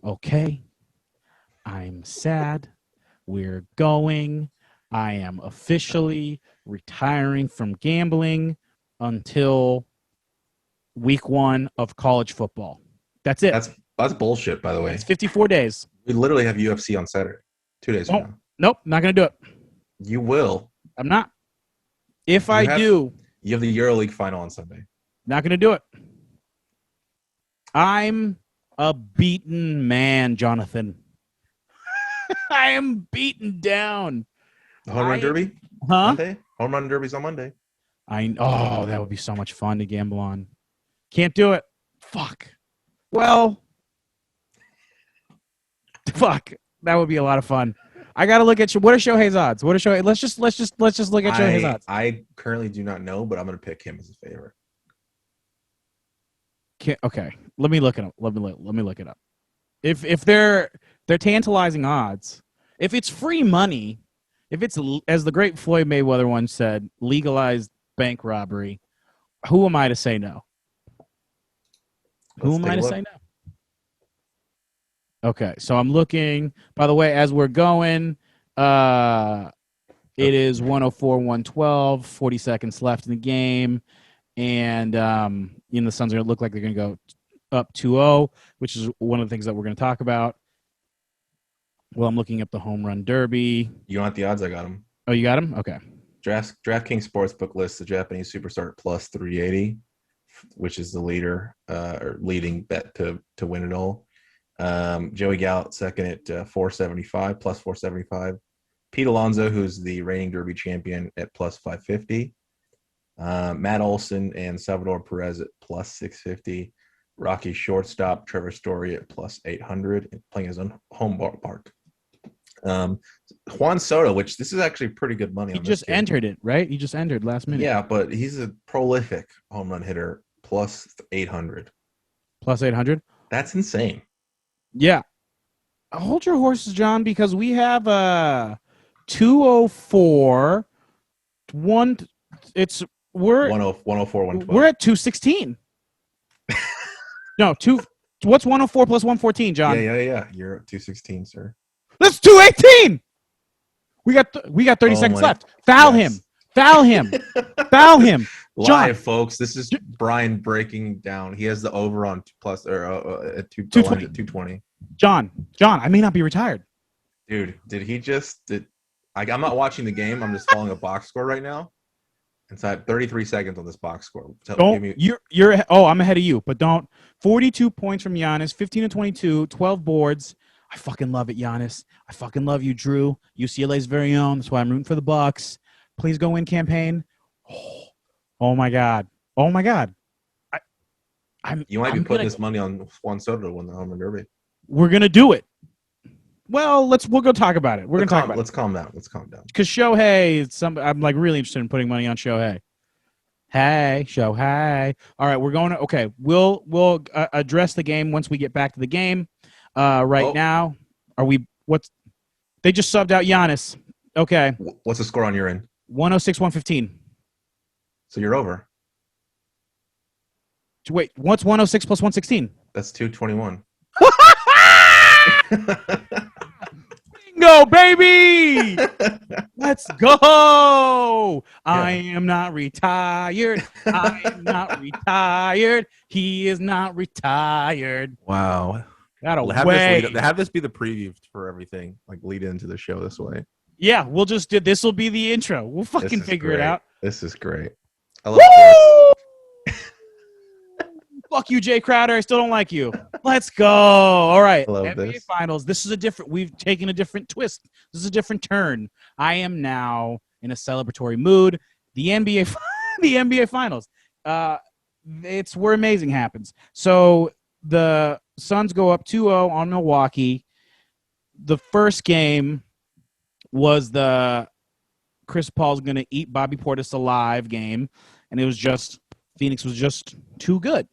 okay, I'm sad. We're going. I am officially retiring from gambling until week 1 of college football. That's it. That's bullshit, by the way. It's 54 days. We literally have UFC on Saturday, 2 days from now. Nope, not going to do it. You will. I'm not. If I do. You have the EuroLeague final on Sunday. Not going to do it. I'm a beaten man, Jonathan. I am beaten down. The home run derby? Huh? Monday? Home run derby's on Monday. That would be so much fun to gamble on. Can't do it. Fuck. Well, fuck. That would be a lot of fun. I gotta look at what are Shohei's odds? What are Shohei? Let's just look at Shohei's odds. I currently do not know, but I'm gonna pick him as a favorite. Okay, let me look it up. Let me look it up. If they're tantalizing odds, if it's free money, if it's, as the great Floyd Mayweather once said, legalized bank robbery, who am I to say no? Who am I to say no? Okay, so I'm looking. By the way, as we're going, it is 104-112, 40 seconds left in the game, and the Suns are going to look like they're going to go up 2-0, which is one of the things that we're going to talk about. Well, I'm looking up the home run derby. You don't have the odds? I got them. Oh, you got them? Okay. DraftKings Sportsbook lists the Japanese superstar at plus 380, which is the leading bet to win it all. Joey Gallo second at 475, plus 475. Pete Alonso, who's the reigning Derby champion, at plus 550. Matt Olson and Salvador Perez at plus 650. Rocky shortstop Trevor Story at plus 800, playing his own home ballpark. Juan Soto, which this is actually pretty good money. He just entered it, right? He just entered last minute. Yeah, but he's a prolific home run hitter, plus 800. Plus 800? That's insane. Yeah. Hold your horses, John, because we have 204. We're 104, 112. We're at 216. No, what's 104 plus 114, John? Yeah. You're at 216, sir. That's 218. We got 30 seconds left. Foul him. Foul him. John. Live, folks. This is Brian breaking down. He has the over on plus or at 220. John, I may not be retired. Dude, I'm not watching the game. I'm just following a box score right now. And so I have 33 seconds on this box score. I'm ahead of you, but don't. 42 points from Giannis, 15 to 22, 12 boards. I fucking love it, Giannis. I fucking love you, Drew. UCLA's very own. That's why I'm rooting for the Bucks. Please go win campaign. Oh my God. You might be putting this money on Juan Soto to win the home run derby. We're gonna do it. Well, we'll go talk about it. Let's calm down. Because Shohei, I'm like really interested in putting money on Shohei. Hey, Shohei. All right, we're going to. Okay, we'll address the game once we get back to the game. Now, they just subbed out Giannis. Okay. What's the score on your end? 106-115. So you're over. Wait, what's 106 plus 116? That's 221. Bingo, baby! Let's go! Yeah. I am not retired. He is not retired. Wow. Have this be the preview for everything. Like lead into the show this way. Yeah, we'll just do this. Will be the intro. We'll fucking figure it out. This is great. I love this. Fuck you, Jay Crowder. I still don't like you. Let's go. All right. NBA this. Finals. We've taken a different twist. This is a different turn. I am now in a celebratory mood. The NBA Finals. It's where amazing happens. So the Suns go up 2-0 on Milwaukee. The first game was the Chris Paul's going to eat Bobby Portis alive game, and it was just Phoenix was just too good.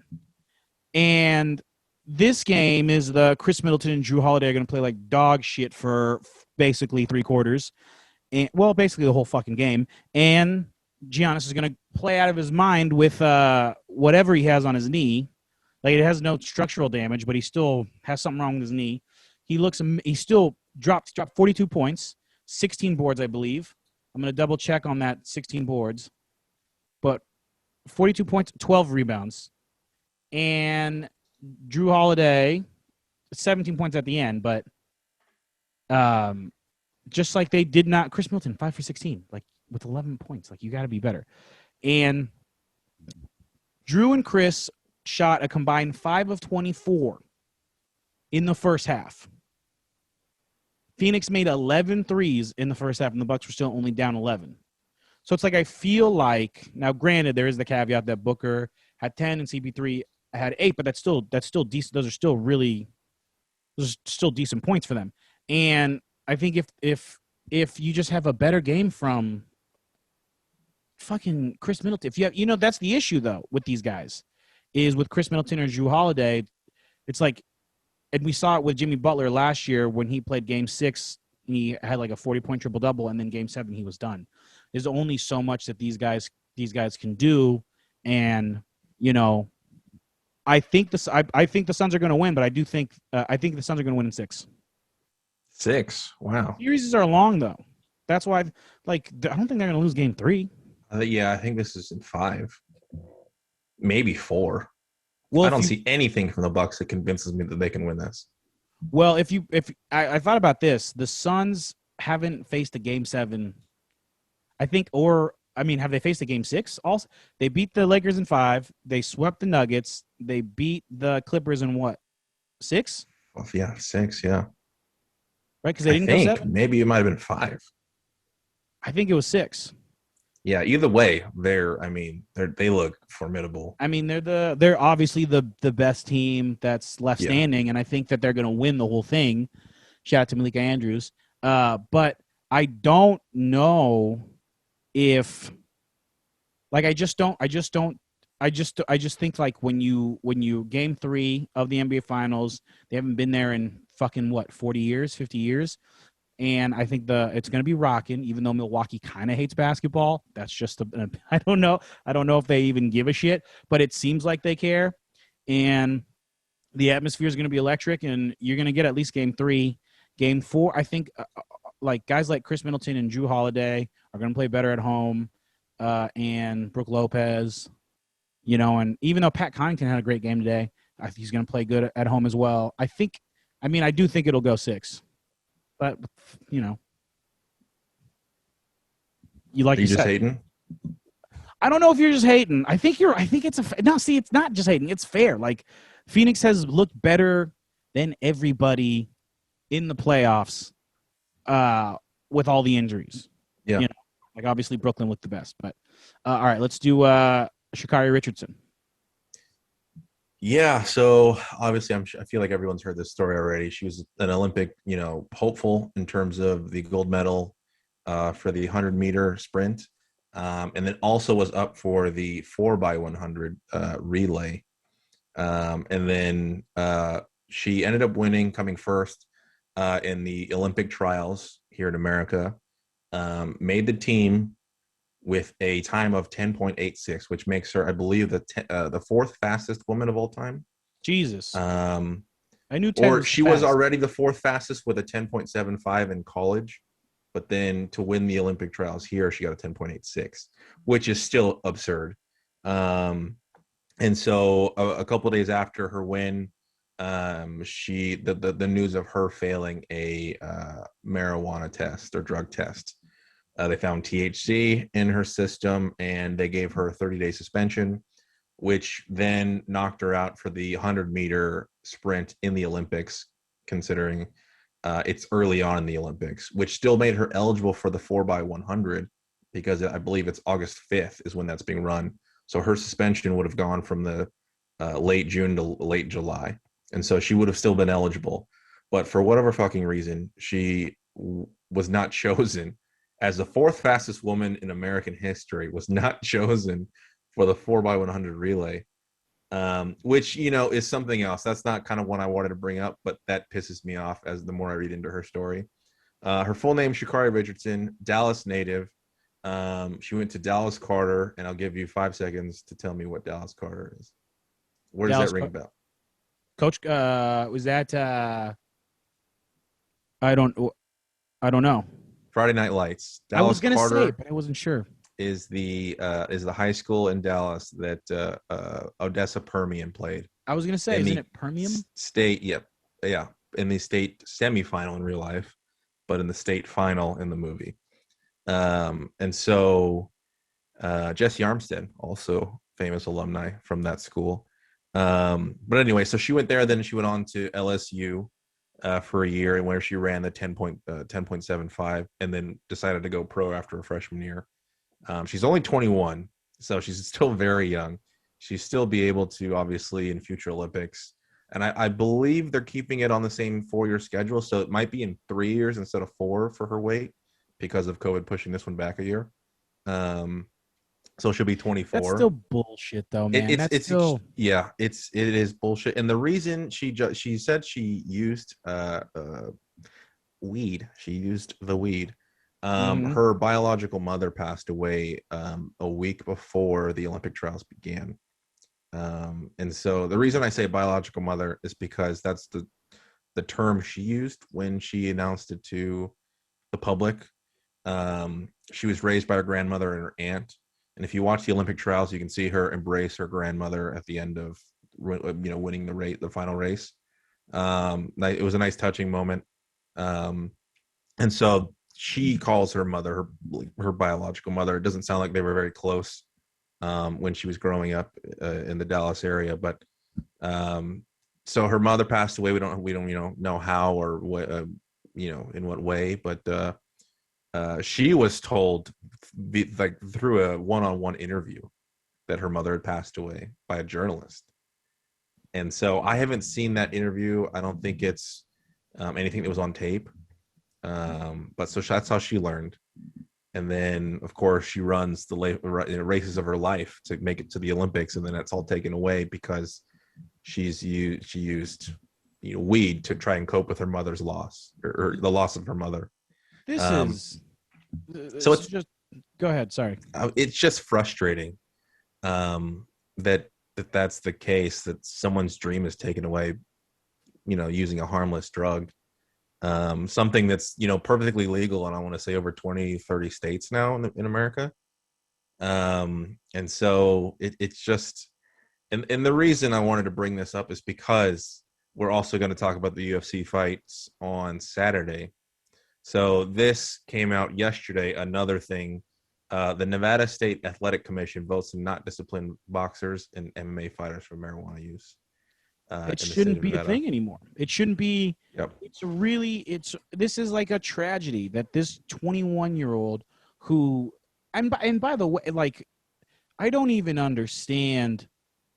And this game is the Chris Middleton and Drew Holiday are going to play like dog shit for basically 3 quarters. And, basically the whole fucking game. And Giannis is going to play out of his mind with whatever he has on his knee. Like it has no structural damage, but he still has something wrong with his knee. He still dropped 42 points, 16 boards, I believe. I'm going to double check on that 16 boards, but 42 points, 12 rebounds. And Drew Holiday, 17 points at the end, but just like they did not. Chris Middleton, 5 for 16, like with 11 points. Like you got to be better. And Drew and Chris shot a combined 5 of 24 in the first half. Phoenix made 11 threes in the first half, and the Bucks were still only down 11. So it's like I feel like, now granted, there is the caveat that Booker had 10 and CP3 had 8, but that's still decent. Those are still decent points for them. And I think if you just have a better game from fucking Chris Middleton, if you have, that's the issue though with these guys, is with Chris Middleton or Drew Holiday, it's like, and we saw it with Jimmy Butler last year when he played Game 6. He had like a 40-point triple-double, and then Game 7 he was done. There's only so much that these guys can do, and I think the Suns are going to win, but I think the Suns are going to win in 6. 6. Wow. Series are long though. That's why, I don't think they're going to lose Game 3. Yeah, I think this is in 5, maybe 4. Well, I don't see anything from the Bucks that convinces me that they can win this. Well, if I thought about this, the Suns haven't faced a Game 7, I think, have they faced a Game 6? Also, they beat the Lakers in 5. They swept the Nuggets. They beat the Clippers in what? 6? Well, yeah, 6. Yeah, right. Because they didn't go 7. Maybe it might have been 5. I think it was 6. Yeah. Either way, they look formidable. I mean, they're obviously the best team that's left standing, and I think that they're going to win the whole thing. Shout out to Malika Andrews. But I don't know if, I just think like when you Game 3 of the NBA Finals, they haven't been there in fucking 40 years, 50 years. And I think it's going to be rocking, even though Milwaukee kind of hates basketball. That's just I don't know. I don't know if they even give a shit, but it seems like they care. And the atmosphere is going to be electric, and you're going to get at least Game 3. Game 4, I think, guys like Chris Middleton and Drew Holiday are going to play better at home, and Brook Lopez, and even though Pat Connaughton had a great game today, I think he's going to play good at home as well. I do think it'll go 6. But, you like Are you just hating? I don't know if you're just hating. I think it's not just hating. It's fair. Like, Phoenix has looked better than everybody in the playoffs with all the injuries. Yeah. Obviously Brooklyn looked the best. But, all right, let's do Sha'Carri Richardson. Yeah, so obviously I feel like everyone's heard this story already. She was an Olympic, hopeful in terms of the gold medal for the 100-meter sprint, and then also was up for the 4x100 relay. And then she ended up winning, coming first in the Olympic trials here in America, made the team with a time of 10.86, which makes her, I believe, the fourth fastest woman of all time. Jesus. I knew 10 or she was already the fourth fastest with a 10.75 in college, but then to win the Olympic trials here, she got a 10.86, which is still absurd. And so a couple of days after her win, the news of her failing a marijuana test or drug test. They found THC in her system, and they gave her a 30-day suspension, which then knocked her out for the 100-meter sprint in the Olympics, considering it's early on in the Olympics, which still made her eligible for the 4x100, because I believe it's August 5th is when that's being run. So her suspension would have gone from the late June to late July. And so she would have still been eligible. But for whatever fucking reason, she was not chosen as the fourth fastest woman in American history, was not chosen for the 4x100 relay, which, is something else. That's not kind of one I wanted to bring up, but that pisses me off as the more I read into her story. Her full name, Sha'Carri Richardson, Dallas native. She went to Dallas Carter, and I'll give you 5 seconds to tell me what Dallas Carter is. Where does Dallas that ring a bell? coach. Was that? I don't. I don't know. Friday Night Lights. I was Dallas gonna say it, Carter but I wasn't sure. is the high school in Dallas that Odessa Permian played I was gonna say, in isn't the it Permium? state. Yep, yeah, in the state semifinal in real life, but in the state final in the movie. And so Jesse Armstead, also famous alumni from that school. But anyway, so she went there. Then she went on to LSU for a year, and where she ran the 10.75, and then decided to go pro after her freshman year. She's only 21, so she's still very young. She'll still be able to, obviously, in future Olympics. And I believe they're keeping it on the same 4-year schedule, so it might be in 3 years instead of 4 for her weight because of COVID pushing this one back a year. Um, so she'll be That's 24. still bullshit, though, man. That's still. Yeah, it is bullshit. And the reason she said she used weed, she used the weed. Mhm. Her biological mother passed away a week before the Olympic trials began. And so the reason I say biological mother is because that's the term she used when she announced it to the public. She was raised by her grandmother and her aunt. And if you watch the Olympic trials, you can see her embrace her grandmother at the end of winning the final race. It was a nice touching moment. Um, and so she calls her mother her biological mother. It doesn't sound like they were very close when she was growing up in the Dallas area, but so her mother passed away. We don't know how or what in what way, but she was told like through a one-on-one interview that her mother had passed away by a journalist. And so I haven't seen that interview. I don't think it's anything that was on tape. But so that's how she learned. And then, of course, she runs the races of her life to make it to the Olympics, and then that's all taken away because she used weed to try and cope with her mother's loss or the loss of her mother. This Um, is. so It's just. Go ahead. Sorry. it's just frustrating that that's the case, that someone's dream is taken away, using a harmless drug. Something that's perfectly legal, and I want to say over 20-30 states now in America. And so it's just, and the reason I wanted to bring this up is because we're also going to talk about the UFC fights on Saturday. So this came out yesterday. Another thing, the Nevada State Athletic Commission votes to not discipline boxers and MMA fighters for marijuana use. It In the state shouldn't of be a Nevada. thing anymore. It shouldn't be. Yep. This is like a tragedy that this 21-year-old who, and by the way, like, I don't even understand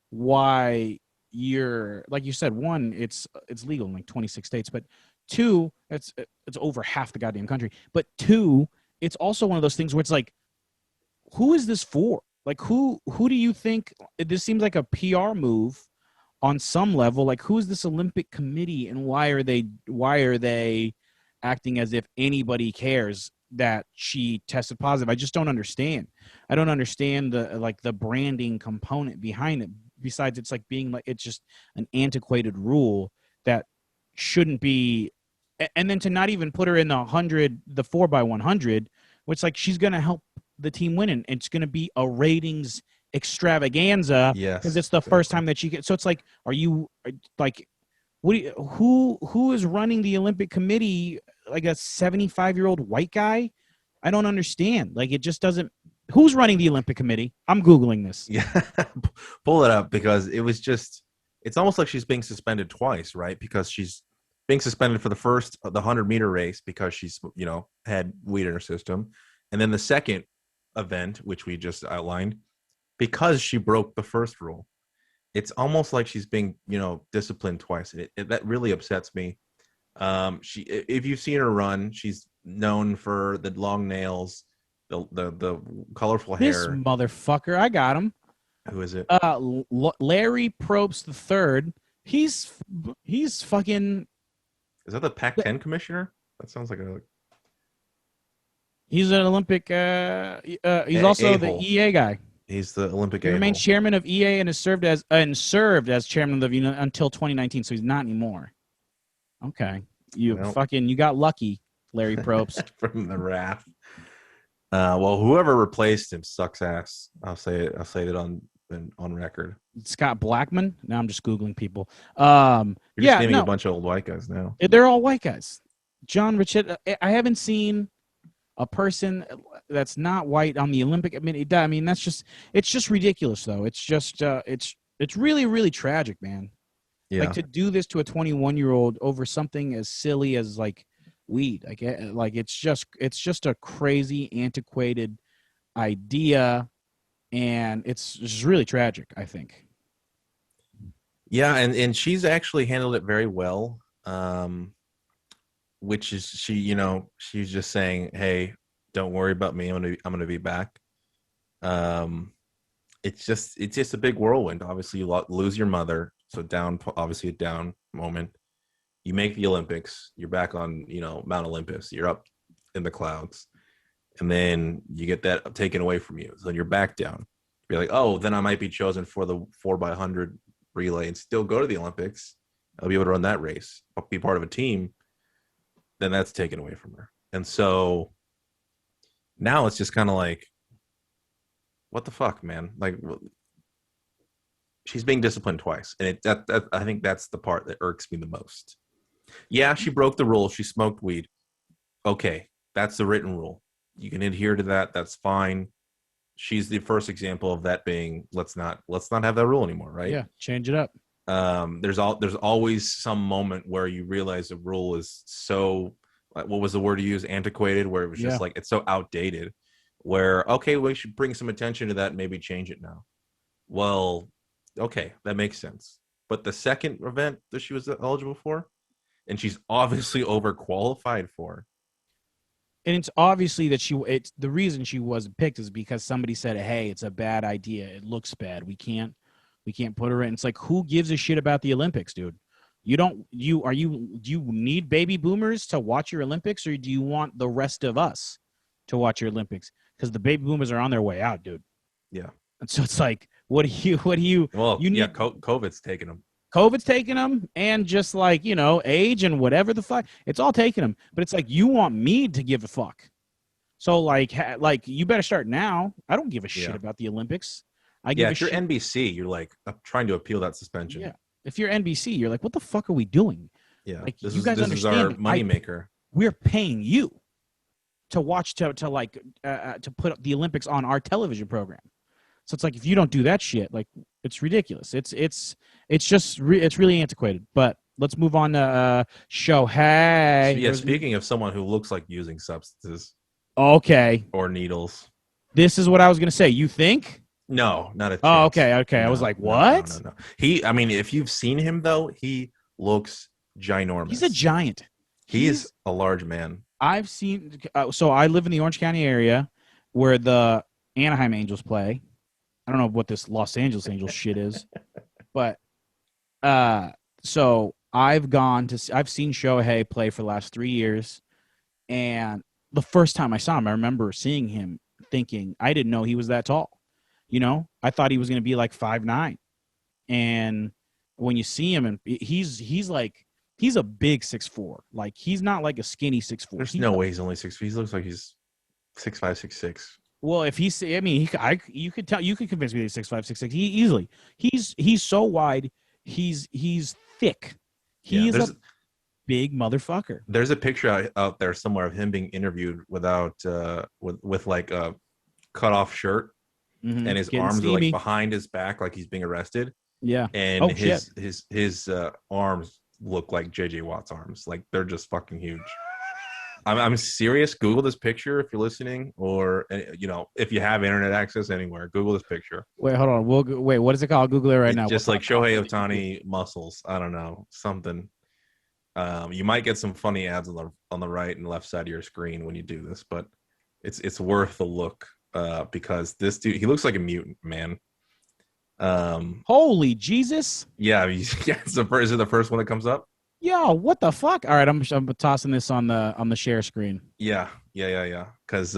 why you're, like you said, one, it's legal in like 26 states, but two, it's over half the goddamn country. But two, it's also one of those things where it's like, who is this for? Like, who do you think? This seems like a PR move on some level. Like, who is this Olympic committee, and why are they acting as if anybody cares that she tested positive? I just don't understand. I don't understand the branding component behind it. Besides, it's like being like, it's just an antiquated rule that shouldn't be. And then to not even put her in the 4x100, which, like, she's gonna help the team win, and it's gonna be a ratings extravaganza because Yes, it's the first exactly. time that she gets. So it's like, are you like, who is running the Olympic committee? Like a 75-year-old white guy? I don't understand. Like, it just doesn't. Who's running the Olympic committee? I'm Googling this. Yeah, pull it up because it's almost like she's being suspended twice, right? Because she's being suspended for the 100-meter race because she's had weed in her system, and then the second event, which we just outlined, because she broke the first rule. It's almost like she's being disciplined twice, and that really upsets me. If you've seen her run, she's known for the long nails, the colorful This hair. motherfucker, I got him. Who is it? Larry Probst the third. He's fucking. Is that the Pac-10 commissioner? That sounds like He's an Olympic. He's also the a-hole. EA guy. He's the Olympic He a-hole. remains chairman of EA and has served as chairman of the until 2019. So he's not anymore. Okay, you got lucky, Larry Probst. From the wrath. Well, whoever replaced him sucks ass. I'll say it on record. Scott Blackman. Now I'm just googling people. You're just naming a bunch of old white guys now. They're all white guys. John Richard. I haven't seen a person that's not white on the Olympic. I mean, it's just ridiculous, though. It's just it's really, really tragic, man. Yeah. Like to do this to a 21-year-old over something as silly as like weed. Like it's just a crazy, antiquated idea, and it's just really tragic, I think. Yeah, and she's actually handled it very well. Which is she's just saying, "Hey, don't worry about me. I'm gonna be back." It's just a big whirlwind. Obviously, you lose your mother, so obviously a down moment. You make the Olympics. You're back on Mount Olympus. You're up in the clouds, and then you get that taken away from you. So then you're back down. You're like, oh, then I might be chosen for the 4x100 relay and still go to the Olympics. I'll be able to run that race. I'll be part of a team. Then that's taken away from her. And so now it's just kind of like, what the fuck, man? Like, she's being disciplined twice. And I think that's the part that irks me the most. Yeah, she broke the rule. She smoked weed. Okay, that's the written rule. You can adhere to that. That's fine. She's the first example of that being, let's not have that rule anymore, right? Yeah, change it up. There's always some moment where you realize the rule is so, what was the word you used, antiquated, where it was just like, it's so outdated, where, okay, we should bring some attention to that and maybe change it now. Well, okay, that makes sense. But the second event that she was eligible for, and she's obviously overqualified for, and it's obviously that it's the reason she wasn't picked is because somebody said, hey, it's a bad idea, it looks bad, we can't put her in. It's like, who gives a shit about the Olympics, dude? Do you need baby boomers to watch your Olympics, or do you want the rest of us to watch your Olympics? Because the baby boomers are on their way out, dude. Yeah. And so it's like, what do you well, COVID's taking them. COVID's taking them, and just like, age and whatever the fuck, it's all taking them. But it's like, you want me to give a fuck. So like you better start now. I don't give a shit about the Olympics. If you're NBC, you're like, I'm trying to appeal that suspension. Yeah. If you're NBC, you're like, what the fuck are we doing? Yeah. Like, this you guys is understand? Our moneymaker. We're paying you to watch to put the Olympics on our television program. So it's like, if you don't do that shit, like, it's ridiculous. It's really antiquated. But let's move on to Shohei. Yeah. Speaking of someone who looks like using substances. Okay. Or needles. This is what I was gonna say. You think? No, not a chance. Oh, okay. No, I was like, what? No. If you've seen him, though, he looks ginormous. He's a giant. He's a large man. I've seen so I live in the Orange County area where the Anaheim Angels play. I don't know what this Los Angeles Angels shit is, but so I've seen Shohei play for the last 3 years, and the first time I saw him, I remember seeing him thinking, I didn't know he was that tall. I thought he was going to be like 5'9", and when you see him, and he's a big 6'4". Like, he's not like a skinny 6'4". There's no way he's only 6 feet. He looks like he's 6'5", 6'6". Well, if he's, you could convince me that he's 6'5", 6'6". He easily. He's so wide. He's thick. He's a big motherfucker. There's a picture out there somewhere of him being interviewed with like a cut off shirt. Mm-hmm. And his arms are like behind his back, like he's being arrested. Yeah. And his arms look like JJ Watt's arms. Like, they're just fucking huge. I'm serious. Google this picture if you're listening, or if you have internet access anywhere, Google this picture. Wait, hold on. Wait, what is it called? Google it right now. Just like Shohei Ohtani muscles. I don't know, something. You might get some funny ads on the right and left side of your screen when you do this, but it's worth a look. Because this dude, he looks like a mutant, man. Holy Jesus! Yeah, is it the first one that comes up? Yo, what the fuck? All right, I'm tossing this on the share screen. Yeah. Because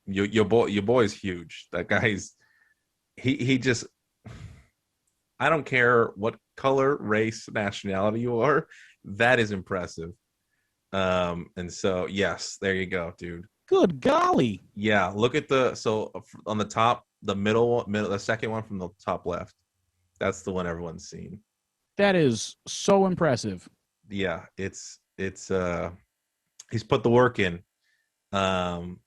your boy is huge. That guy's he just, I don't care what color, race, nationality you are, that is impressive. And so yes, there you go, dude. Good golly. Yeah, look at on the top, the middle, the second one from the top left. That's the one everyone's seen. That is so impressive. Yeah, it's he's put the work in. Um,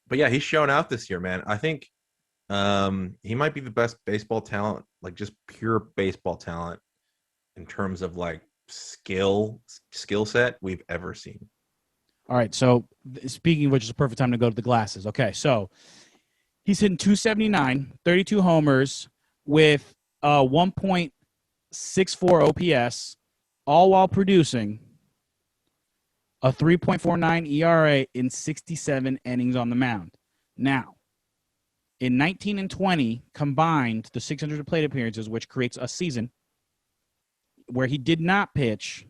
but yeah, he's shown out this year, man. I think he might be the best baseball talent, like just pure baseball talent in terms of like skill set we've ever seen. All right, so speaking of which, is a perfect time to go to the glasses. Okay, so he's hitting 279, 32 homers with 1.64 OPS, all while producing a 3.49 ERA in 67 innings on the mound. Now, in 19 and 20 combined, the 600 plate appearances, which creates a season where he did not pitch,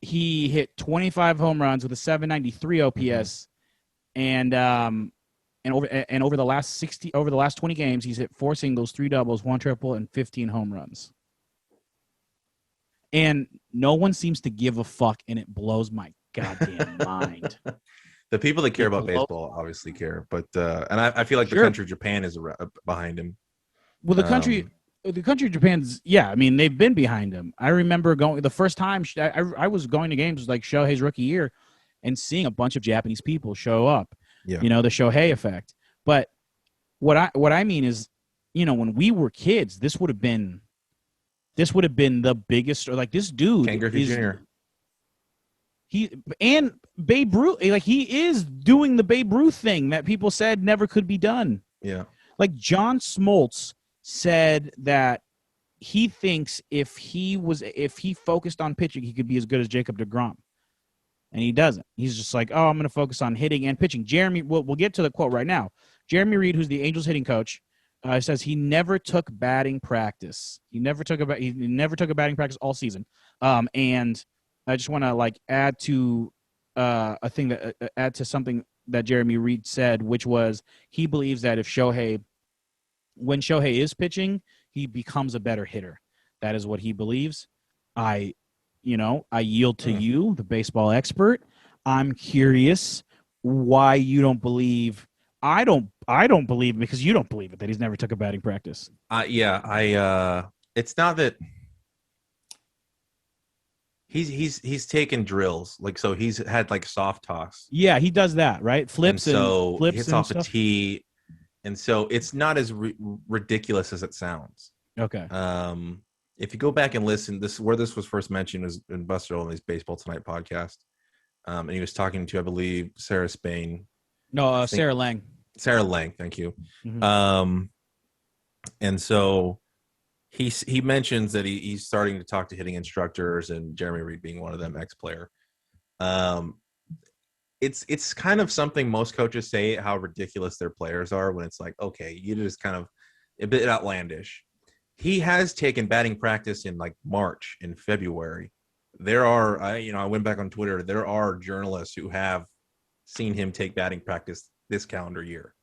he hit 25 home runs with a 793 OPS, and over the last 20 games, he's hit 4 singles, 3 doubles, 1 triple, and 15 home runs. And no one seems to give a fuck, and it blows my goddamn mind. The people that care about baseball obviously care, but and I feel like the country of Japan is behind him. Well, the country of Japan's, yeah, I mean, they've been behind him. I remember going the first time I was going to games like Shohei's rookie year and seeing a bunch of Japanese people show up. Yeah. You know, the Shohei effect. But what I mean is, you know, when we were kids, this would have been the biggest, or like this dude Ken Griffey Jr. And Babe Ruth, like he is doing the Babe Ruth thing that people said never could be done. Yeah. Like John Smoltz said that he thinks if he focused on pitching, he could be as good as Jacob deGrom. And he doesn't. He's just like, oh, I'm going to focus on hitting and pitching. Jeremy, we'll get to the quote right now. Jeremy Reed, who's the Angels hitting coach, says he never took batting practice. He never took a batting practice all season. And I just want to add to something that Jeremy Reed said, which was he believes that when Shohei is pitching, he becomes a better hitter. That is what he believes. I yield to you, the baseball expert. I'm curious why you don't believe. I don't believe it because you don't believe it that he's never took a batting practice. It's not that he's taken drills, like, so he's had like soft toss. Yeah, he does that, right? Flips and flips hits and off stuff. a tee, and so it's not as ridiculous as it sounds. Okay. If you go back and listen, this was first mentioned was in Buster Olney's Baseball Tonight podcast, and he was talking to, I believe, Sarah Spain. No, Sarah Lang. Sarah Lang, thank you. Mm-hmm. And so he mentions that he's starting to talk to hitting instructors, and Jeremy Reed being one of them, ex-player. It's kind of something most coaches say, how ridiculous their players are, when it's like, okay, you just kind of a bit outlandish. He has taken batting practice in like March and February. There are, I went back on Twitter. There are journalists who have seen him take batting practice this calendar year,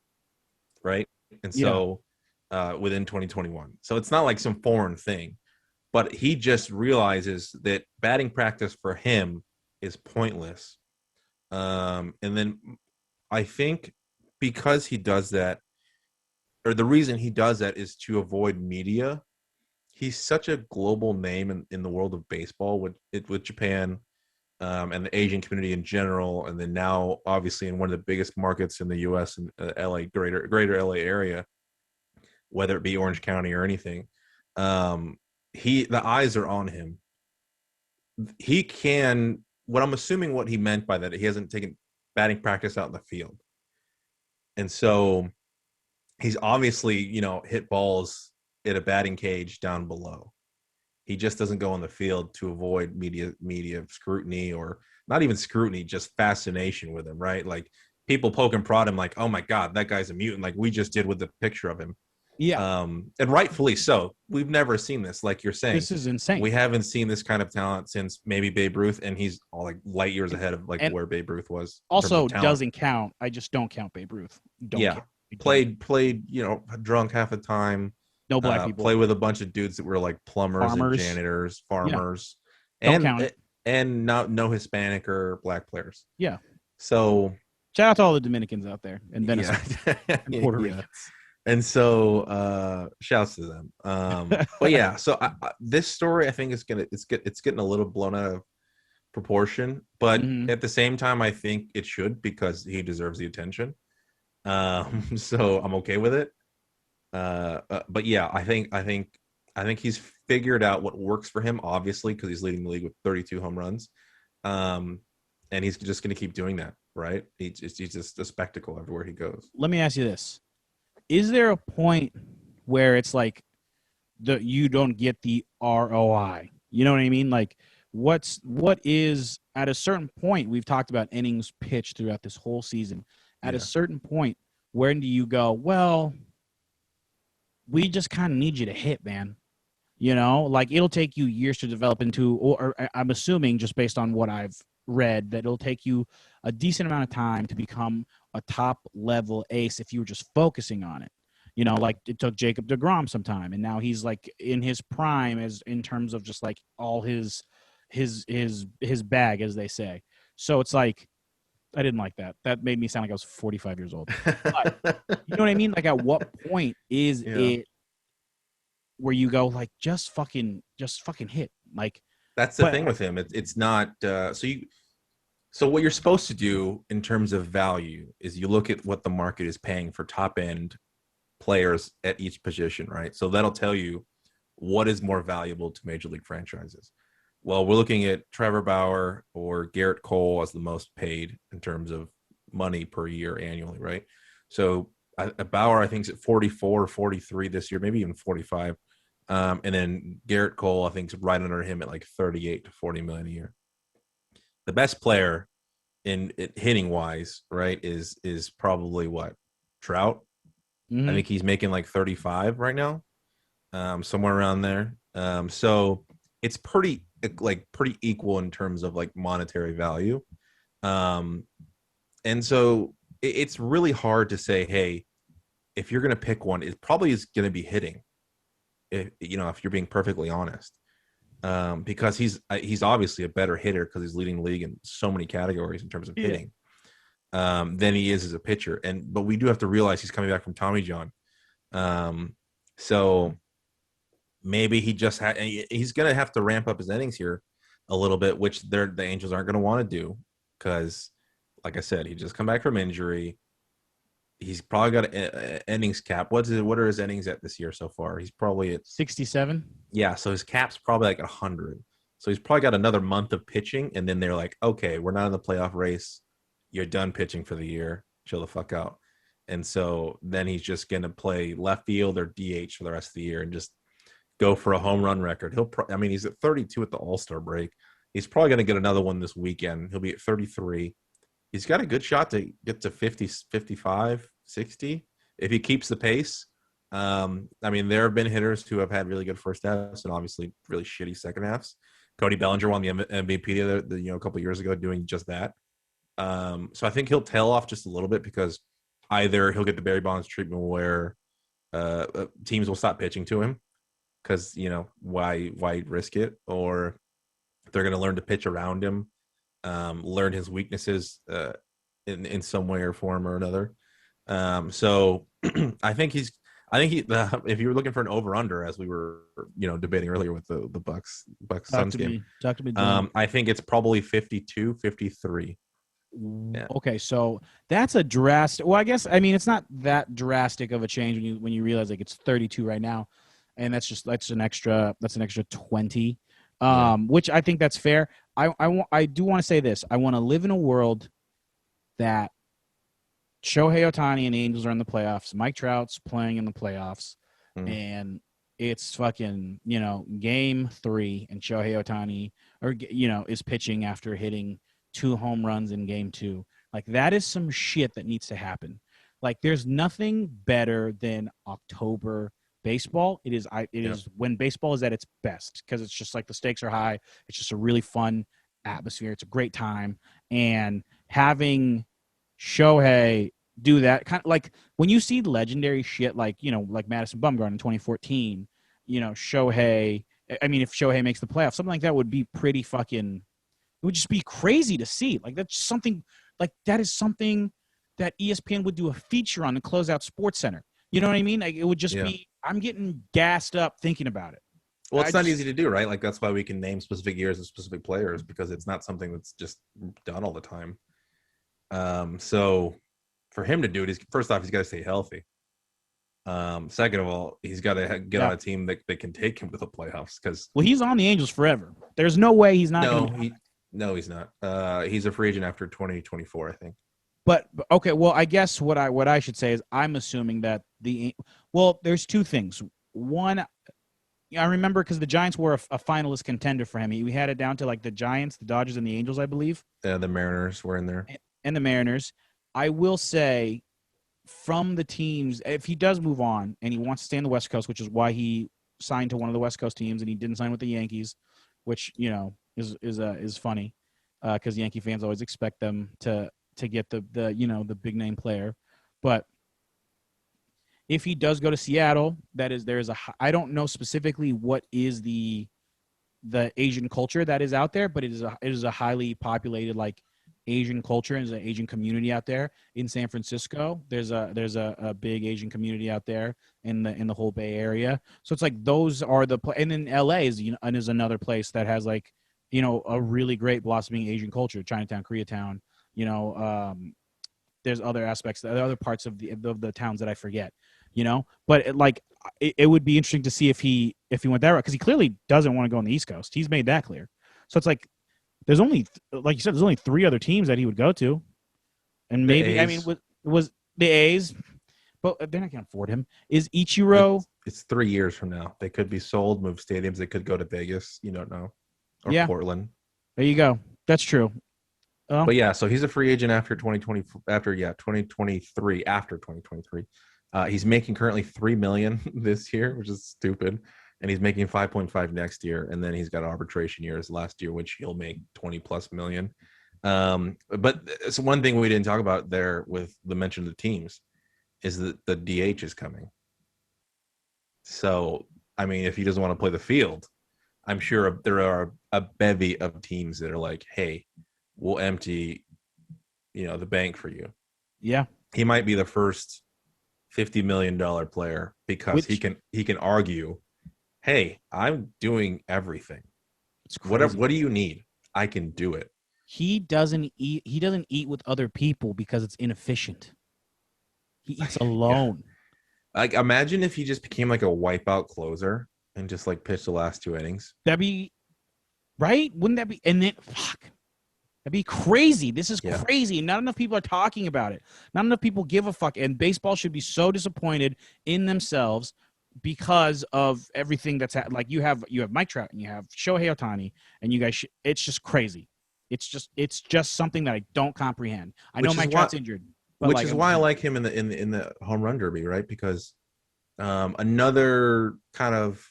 right? And so within 2021. So it's not like some foreign thing, but he just realizes that batting practice for him is pointless. And then I think because he does that, or the reason he does that, is to avoid media. He's such a global name in the world of baseball with Japan and the Asian community in general, and then now obviously in one of the biggest markets in the U.S. and LA, greater LA area, whether it be Orange County or anything. The eyes are on him. He can. What I'm assuming what he meant by that, he hasn't taken batting practice out in the field, and so he's obviously hit balls at a batting cage down below. He just doesn't go on the field to avoid media scrutiny, or not even scrutiny, just fascination with him, right? Like people poke and prod him like, oh my God, that guy's a mutant, like we just did with the picture of him. Yeah. And rightfully so. We've never seen this, like you're saying. This is insane. We haven't seen this kind of talent since maybe Babe Ruth, and he's all like light years ahead of where Babe Ruth was. Also doesn't count. I just don't count Babe Ruth. Don't count. I don't. played, drunk half the time. No black people. Play with a bunch of dudes that were like plumbers and Farmers. janitors, Yeah. farmers, Don't count it. and no Hispanic or black players. Yeah. So Shout out to all the Dominicans out there in yeah, Venezuela and Puerto yeah. Ricans. And so shouts to them. But yeah, so this story I think is it's getting a little blown out of proportion, but Mhm. at the same time I think it should because he deserves the attention. So I'm okay with it. But yeah, I think he's figured out what works for him, obviously, because he's leading the league with 32 home runs. And he's just going to keep doing that, right? He's just a spectacle everywhere he goes. Let me ask you this. Is there a point where it's like you don't get the ROI? You know what I mean? Like what is at a certain point, we've talked about innings pitched throughout this whole season. At a Yeah. certain point, when do you go, well, we just kind of need you to hit, man? Like it'll take you years to develop into, or I'm assuming just based on what I've read, that it'll take you a decent amount of time to become a top level ace if you were just focusing on it. Like it took Jacob deGrom some time, and now he's like in his prime as in terms of just like all his bag, as they say. So it's like I didn't like that. That made me sound like I was 45 years old. But you know what I mean? Like at what point is Yeah. it where you go like just fucking hit? Like That's the thing with him. It's not so what you're supposed to do in terms of value is you look at what the market is paying for top end players at each position, right? So that'll tell you what is more valuable to major league franchises. Well, we're looking at Trevor Bauer or Garrett Cole as the most paid in terms of money per year annually, right? So Bauer, I think, is at 44 or 43 this year, maybe even 45. And then Garrett Cole, I think, is right under him at like 38 to 40 million a year. The best player in hitting wise, right, is probably what? Trout. I think he's making like 35 right now, somewhere around there. So it's pretty equal in terms of like monetary value. And so it's really hard to say, hey, if you're going to pick one, it probably is going to be hitting. If you're being perfectly honest, because he's obviously a better hitter because he's leading the league in so many categories in terms of hitting than he is as a pitcher. But we do have to realize he's coming back from Tommy John. So maybe he's going to have to ramp up his innings here a little bit, which the Angels aren't going to want to do because, like I said, he just come back from injury. He's probably got an innings cap. What are his innings at this year so far? He's probably at 67. Yeah, so his cap's probably like 100. So he's probably got another month of pitching, and then they're like, okay, we're not in the playoff race. You're done pitching for the year. Chill the fuck out. And so then he's just going to play left field or DH for the rest of the year and just go for a home run record. He's at 32 at the All-Star break. He's probably going to get another one this weekend. He'll be at 33. He's got a good shot to get to 50, 55, 60 if he keeps the pace. There have been hitters who have had really good first halves and obviously really shitty second halves. Cody Bellinger won the MVP a couple of years ago doing just that. So I think he'll tail off just a little bit because either he'll get the Barry Bonds treatment where teams will stop pitching to him because why risk it, or they're going to learn to pitch around him, learn his weaknesses in some way or form or another. So I think if you were looking for an over under, as we were debating earlier with the Bucks Suns game, Talk to me. I think it's probably 52, 53. Yeah. Okay, so that's a drastic. Well, I guess it's not that drastic of a change when you realize like it's 32 right now, and that's an extra 20, which I think that's fair. I do want to say this. I want to live in a world that Shohei Ohtani and the Angels are in the playoffs. Mike Trout's playing in the playoffs, and it's fucking game 3, and Shohei Ohtani is pitching after hitting 2 home runs in game 2. Like that is some shit that needs to happen. Like there's nothing better than October baseball. It is when baseball is at its best because it's just like the stakes are high. It's just a really fun atmosphere. It's a great time, and having Shohei do that. Kind of like when you see legendary shit like, like Madison Bumgarner in 2014, Shohei. I mean, if Shohei makes the playoffs, something like that would be pretty fucking. It would just be crazy to see. Like that's something. Like that is something that ESPN would do a feature on and close out Sports Center. You know what I mean? Like it would just be. I'm getting gassed up thinking about it. Well, it's not easy to do, right? Like that's why we can name specific years and specific players because it's not something that's just done all the time. So for him to do it, first off, he's got to stay healthy. Second of all, he's got to get on a team that can take him to the playoffs. Because he's on the Angels forever. There's no way he's not. No, he's not. He's a free agent after 2024, I think. But okay, well, I guess what I should say is I'm assuming that there's two things. One, I remember because the Giants were a finalist contender for him. We had it down to like the Giants, the Dodgers, and the Angels, I believe. The Mariners were in there. And the Mariners. I will say from the teams, if he does move on and he wants to stay on the West Coast, which is why he signed to one of the West Coast teams and he didn't sign with the Yankees, which, is funny because Yankee fans always expect them to get the big name player. But if he does go to Seattle, I don't know specifically what is the Asian culture that is out there, but it is a highly populated like Asian culture and there's an Asian community out there. In San Francisco, there's a big Asian community out there in the whole Bay Area. So it's like those are and then LA is another place that has like a really great blossoming Asian culture. Chinatown, Koreatown. There's other aspects, other parts of the towns that I forget. But it would be interesting to see if he went that route because he clearly doesn't want to go on the East Coast. He's made that clear. So it's like there's only, like you said, there's only 3 other teams that he would go to, and maybe was the A's, but they're not going to afford him. Is Ichiro? It's 3 years from now. They could be sold, move stadiums. They could go to Vegas. You don't know, or Portland. There you go. That's true. But yeah, so he's a free agent after 2020, after 2023, after 2023. He's making currently $3 million this year, which is stupid, and he's making 5.5 next year, and then he's got arbitration years last year, which he'll make 20+ million. But it's one thing we didn't talk about there with the mention of the teams is that the DH is coming. So I mean, if he doesn't want to play the field, I'm sure there are a bevy of teams that are like, hey, we'll empty, the bank for you. Yeah. He might be the first $50 million player because he can argue, hey, I'm doing everything. Whatever. What do you need? I can do it. He doesn't eat with other people because it's inefficient. He eats alone. Yeah. Like imagine if he just became like a wipeout closer and just like pitched the last 2 innings. That'd be right. Wouldn't that be? And then that'd be crazy. This is crazy. Not enough people are talking about it. Not enough people give a fuck. And baseball should be so disappointed in themselves because of everything that's like you have Mike Trout and you have Shohei Ohtani and you guys. It's just crazy. It's just something that I don't comprehend. I know Mike Trout's injured, but which is why I like him in the home run derby, right? Because another kind of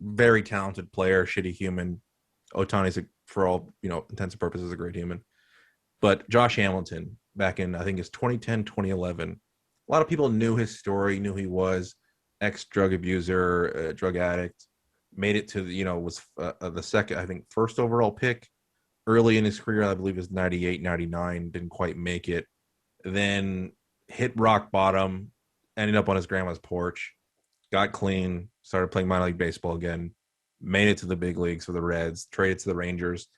very talented player, shitty human. Ohtani's for all intents and purposes a great human, but Josh Hamilton back in I think it's 2010, 2011. A lot of people knew his story, knew he was ex-drug abuser, drug addict. Made it to was the second, I think, first overall pick early in his career. I believe it was 98, 99. Didn't quite make it. Then hit rock bottom. Ended up on his grandma's porch. Got clean. Started playing minor league baseball again. Made it to the big leagues for the Reds. Traded to the Rangers.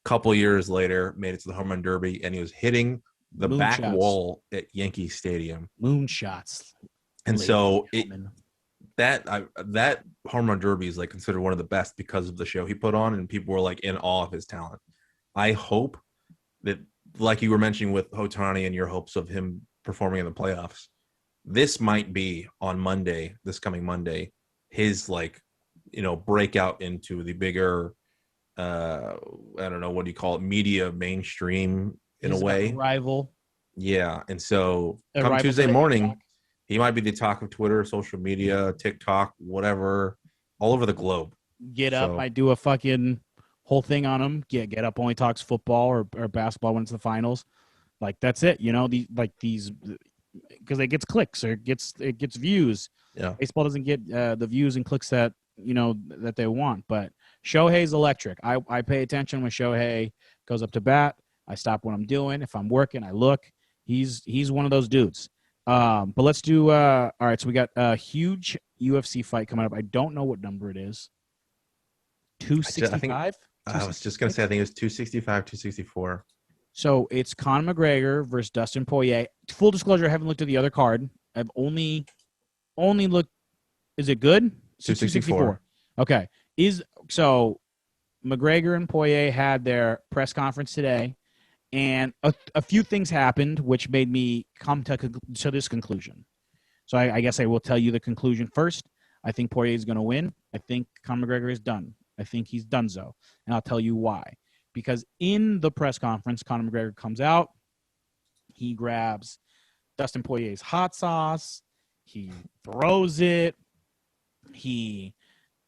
Couple years later, made it to the home run derby, and he was hitting the back wall at Yankee Stadium. Moonshots. And so that home run derby is like considered one of the best because of the show he put on, and people were like in awe of his talent. I hope that, like you were mentioning with Ohtani and your hopes of him performing in the playoffs, this might be on Monday, this coming Monday, his breakout into the bigger, I don't know, what do you call it, media mainstream in a way. Rival. Yeah, and so come Tuesday morning, he might be the talk of Twitter, social media, TikTok, whatever, all over the globe. Get Up might do a fucking whole thing on him. Get Up only talks football or basketball when it's the finals. Like that's it. You know, these because it gets clicks or it gets views. Yeah. Baseball doesn't get the views and clicks that that they want. But Shohei's electric. I pay attention when Shohei goes up to bat. I stop what I'm doing. If I'm working, I look. He's one of those dudes. But let's do all right. So we got a huge UFC fight coming up. I don't know what number it is. 265. I was just gonna say I think it was 265, 264. So it's Conor McGregor versus Dustin Poirier. Full disclosure, I haven't looked at the other card. I've only looked. Is it good? 264. Okay. So McGregor and Poirier had their press conference today, and a few things happened which made me come to this conclusion. So I guess I will tell you the conclusion first. I think Poirier is going to win. I think Conor McGregor is done. I think he's donezo, and I'll tell you why. Because in the press conference, Conor McGregor comes out. He grabs Dustin Poirier's hot sauce. He throws it. He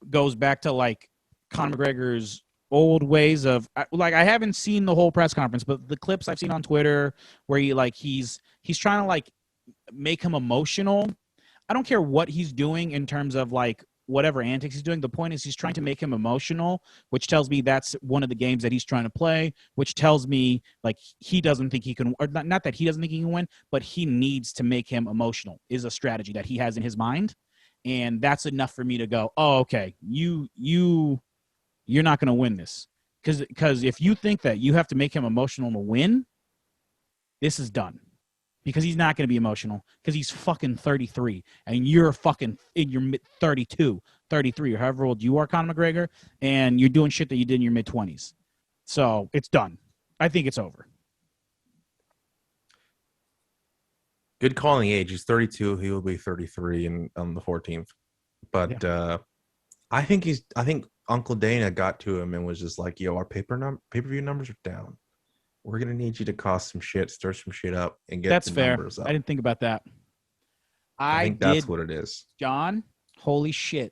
goes back to like Conor McGregor's old ways of like I haven't seen the whole press conference, but the clips I've seen on Twitter where he's trying to like make him emotional. I don't care what he's doing in terms of like whatever antics he's doing. The point is he's trying to make him emotional, which tells me that's one of the games that he's trying to play, which tells me like he doesn't think he can, or not that he doesn't think he can win, but he needs to make him emotional is a strategy that he has in his mind. And that's enough for me to go, oh, okay, you're not going to win this. Because if you think that you have to make him emotional to win, this is done. Because he's not going to be emotional because he's fucking 33 and you're fucking in your mid 32, 33 or however old you are, Conor McGregor, and you're doing shit that you did in your mid 20s. So it's done. I think it's over. Good calling age. He's 32. He will be 33 on the 14th. But yeah. I think Uncle Dana got to him and was just like, yo, our pay-per-view numbers are down. We're going to need you to cost some shit, stir some shit up, and get the numbers up. I didn't think about that. I think that's what it is. John, holy shit.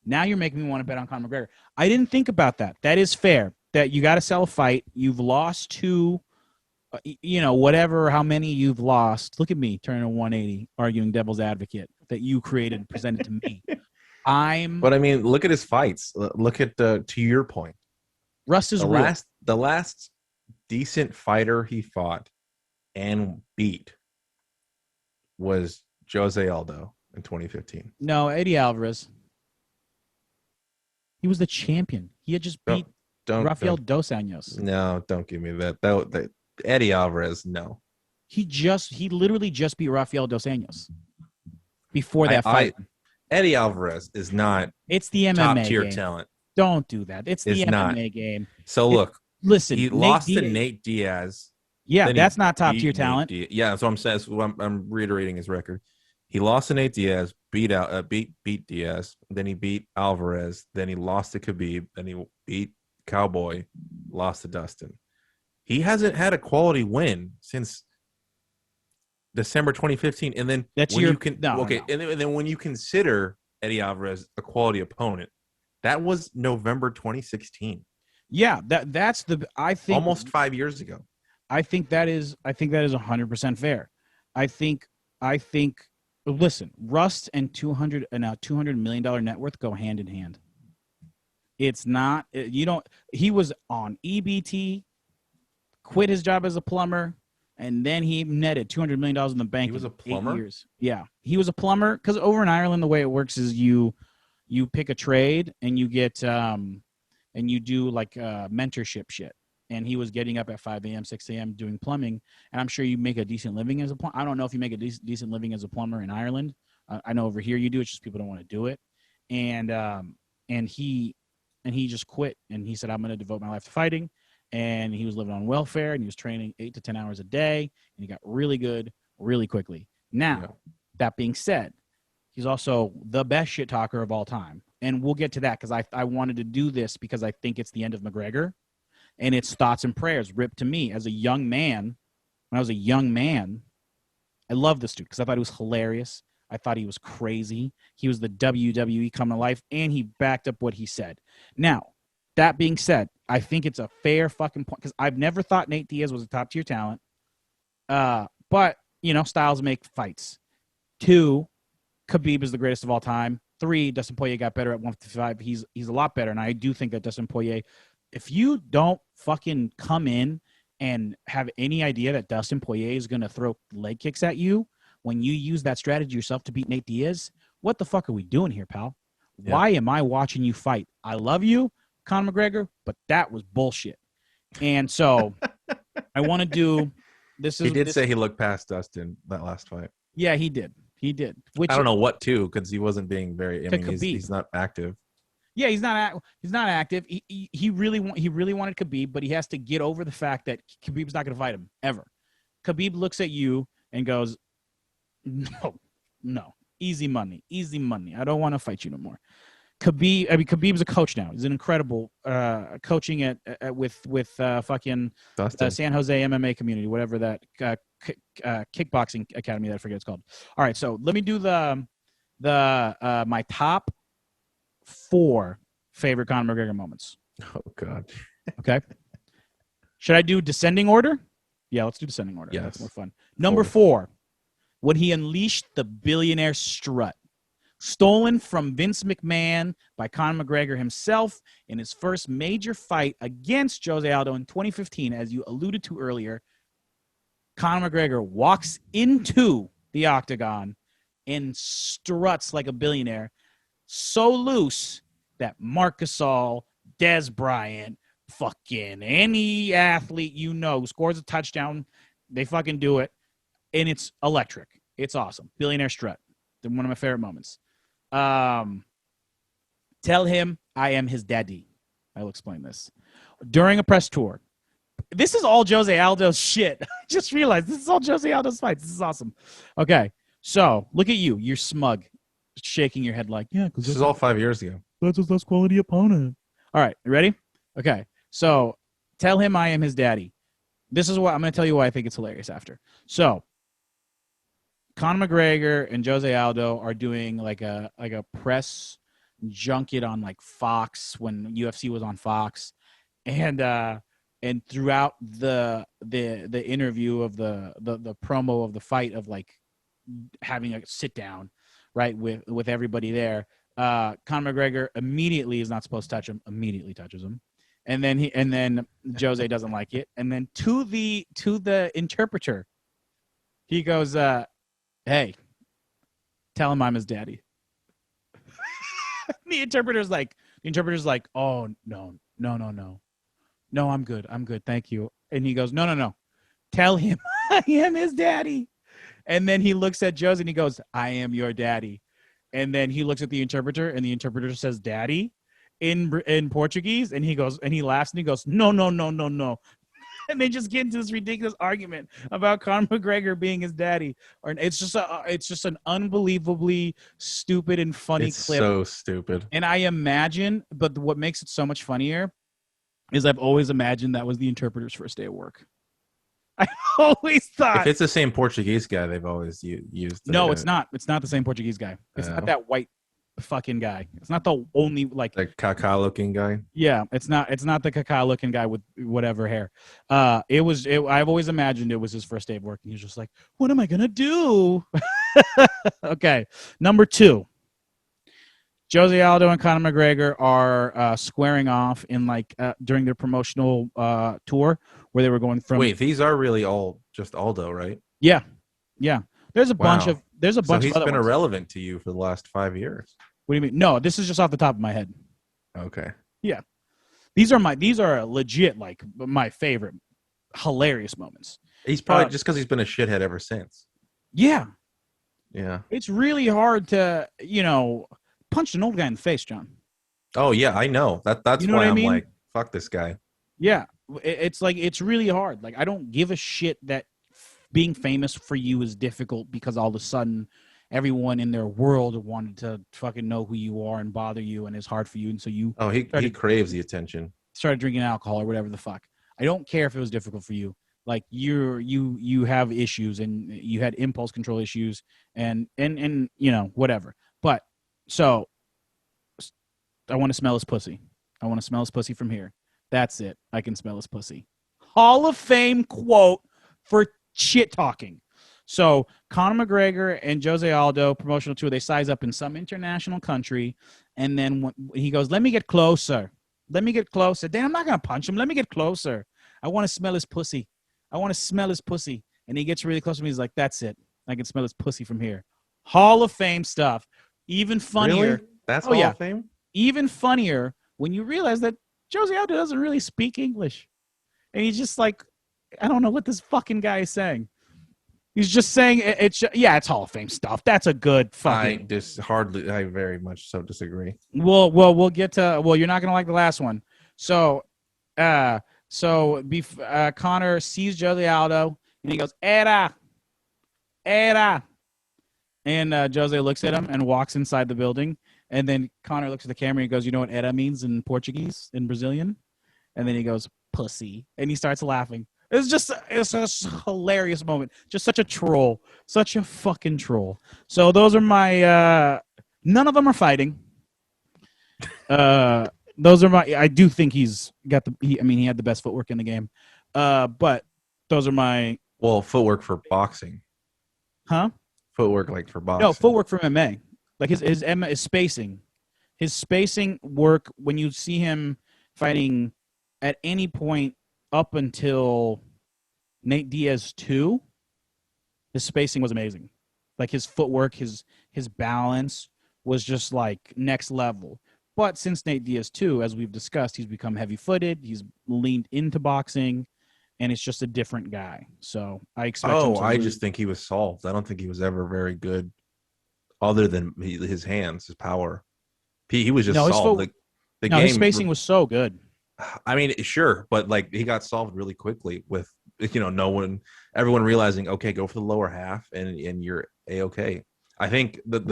Now you're making me want to bet on Conor McGregor. I didn't think about that. That is fair. That you got to sell a fight. You've lost to, whatever, how many you've lost. Look at me turning a 180, arguing devil's advocate that you created and presented to me. But I mean, look at his fights. Look at to your point. Rust is real. The last decent fighter he fought and beat was Jose Aldo in 2015. No, Eddie Alvarez. He was the champion. He had just beat Rafael Dos Anjos. No, don't give me that. That Eddie Alvarez, no. He literally just beat Rafael Dos Anjos before that fight. Eddie Alvarez is not. It's the MMA top tier game. Talent. Don't do that. It's the MMA game. So look. Listen, he lost to Nate Diaz. Yeah, that's not top tier talent. Yeah, that's what I'm saying. So I'm reiterating his record. He lost to Nate Diaz, beat Diaz. Then he beat Alvarez. Then he lost to Khabib. Then he beat Cowboy. Lost to Dustin. He hasn't had a quality win since December 2015. And then And then when you consider Eddie Alvarez a quality opponent, that was November 2016. Yeah, that's I think almost 5 years ago. I think that is 100% fair. I think listen, Rust and $200 million net worth go hand in hand. It's not he was on EBT, quit his job as a plumber, and then he netted $200 million in the bank. He was a plumber? 8 years. Yeah. He was a plumber because over in Ireland the way it works is you pick a trade and you get and you do like mentorship shit. And he was getting up at 5 a.m., 6 a.m. doing plumbing. And I'm sure you make a decent living as a plumber. I don't know if you make a decent living as a plumber in Ireland. I know over here you do. It's just people don't want to do it. And he just quit. And he said, I'm going to devote my life to fighting. And he was living on welfare. And he was training 8 to 10 hours a day. And he got really good really quickly. Now, that being said, he's also the best shit talker of all time. And we'll get to that because I wanted to do this because I think it's the end of McGregor. And it's thoughts and prayers ripped to me as a young man. When I was a young man, I loved this dude because I thought he was hilarious. I thought he was crazy. He was the WWE come to life, and he backed up what he said. Now, that being said, I think it's a fair fucking point because I've never thought Nate Diaz was a top-tier talent. But styles make fights. 2, Khabib is the greatest of all time. 3, Dustin Poirier got better at 155. He's a lot better, and I do think that Dustin Poirier, if you don't fucking come in and have any idea that Dustin Poirier is going to throw leg kicks at you when you use that strategy yourself to beat Nate Diaz, what the fuck are we doing here, pal? Yeah. Why am I watching you fight? I love you, Conor McGregor, but that was bullshit. And so I want to do this. He did say he looked past Dustin that last fight. Yeah, he did. He did. Which I don't know what to, because he wasn't being very. I mean, Khabib. he's not active. Yeah, he's not active. He really wanted Khabib, but he has to get over the fact that Khabib's not going to fight him ever. Khabib looks at you and goes, no, easy money. I don't want to fight you no more. Khabib's a coach now. He's an incredible coaching at with fucking San Jose MMA community, whatever that kickboxing academy that I forget it's called. All right, so let me do the my top 4 favorite Conor McGregor moments. Oh God. Okay. Should I do descending order? Yeah, let's do descending order. Yes. That's more fun. Number 4, when he unleashed the billionaire strut. Stolen from Vince McMahon by Conor McGregor himself in his first major fight against Jose Aldo in 2015, as you alluded to earlier. Conor McGregor walks into the octagon and struts like a billionaire, so loose that Marc Gasol, Des Bryant, fucking any athlete who scores a touchdown, they fucking do it, and it's electric. It's awesome. Billionaire strut. They're one of my favorite moments. Tell him I am his daddy. I will explain this. During a press tour. This is all Jose Aldo's shit. I just realized this is all Jose Aldo's fights. This is awesome. Okay, so look at you. You're smug. Shaking your head like, yeah. Because this is all 5 years ago. That's his less quality opponent. All right, you ready? Okay, so tell him I am his daddy. This is what I'm going to tell you why I think it's hilarious after. So Conor McGregor and Jose Aldo are doing like a press junket on like Fox when UFC was on Fox, and throughout the interview of the promo of the fight of like having a sit down, right, with everybody there, Conor McGregor immediately is not supposed to touch him, immediately touches him, and then Jose doesn't like it, and then to the interpreter, he goes, hey, tell him I'm his daddy. The interpreter's like, oh, no, I'm good, thank you. And he goes, no, tell him I am his daddy. And then he looks at Jose and he goes, I am your daddy. And then he looks at the interpreter, and the interpreter says daddy in Portuguese, and he laughs and he goes, no. And they just get into this ridiculous argument about Conor McGregor being his daddy. Or it's just an unbelievably stupid and funny clip. So stupid. And I imagine, but what makes it so much funnier is I've always imagined that was the interpreter's first day of work. I always thought, if it's the same Portuguese guy, they've always used. No, it's not. It's not the same Portuguese guy. It's not that white fucking guy. It's not the only like the Kaká looking guy. Yeah, it's not the Kaká looking guy with whatever hair. I've always imagined it was his first day of work, and he's just like, what am I gonna do? Okay, number 2. Jose Aldo and Conor McGregor are squaring off in like during their promotional tour where they were going from. Wait, these are really all just Aldo, right? Yeah. There's a bunch Wow. of so he's of other been ones. Irrelevant to you for the last 5 years. What do you mean? No, this is just off the top of my head. Okay. Yeah, these are legit like my favorite hilarious moments. He's probably just because he's been a shithead ever since. Yeah. It's really hard to punch an old guy in the face, John. Oh yeah, I know that's You know why what I I'm mean? like, fuck this guy. Yeah, it's like it's really hard. Like I don't give a shit that being famous for you is difficult because all of a sudden everyone in their world wanted to fucking know who you are and bother you, and it's hard for you, and so you he craves the attention. Started drinking alcohol or whatever the fuck. I don't care if it was difficult for you. Like you have issues, and you had impulse control issues, and whatever. But so I want to smell his pussy. I want to smell his pussy from here. That's it. I can smell his pussy. Hall of Fame quote for shit talking. So Conor McGregor and Jose Aldo promotional tour, they size up in some international country, and then when he goes, "Let me get closer. Let me get closer." Damn, I'm not gonna punch him. Let me get closer. I want to smell his pussy. I want to smell his pussy. And he gets really close to me. He's like, "That's it. I can smell his pussy from here." Hall of Fame stuff. Even funnier. Really? That's Oh Hall yeah. of Fame? Even funnier when you realize that Jose Aldo doesn't really speak English, and he's just like, I don't know what this fucking guy is saying. He's just saying it's Hall of Fame stuff. That's a good fucking. I very much so disagree. We'll get to. Well, you're not gonna like the last one. So, Conor sees Jose Aldo and he goes, "Era, era," and Jose looks at him and walks inside the building. And then Conor looks at the camera and he goes, "You know what era means in Portuguese, in Brazilian?" And then he goes, "Pussy," and he starts laughing. It's a hilarious moment. Just such a troll. Such a fucking troll. So those are my none of them are fighting. Those are my I do think he had the best footwork in the game. But those are my footwork for boxing. Huh? Footwork like for boxing. No, footwork for MMA. Like his spacing. His spacing work when you see him fighting at any point up until Nate Diaz 2, his spacing was amazing. Like his footwork, his balance was just like next level. But since Nate Diaz 2, as we've discussed, he's become heavy-footed. He's leaned into boxing, and it's just a different guy. So I expect him to I just think he was solved. I don't think he was ever very good other than his hands, his power. He was just solved. His spacing was so good. I mean, sure, but like he got solved really quickly with everyone realizing, okay, go for the lower half and you're a-okay. I think the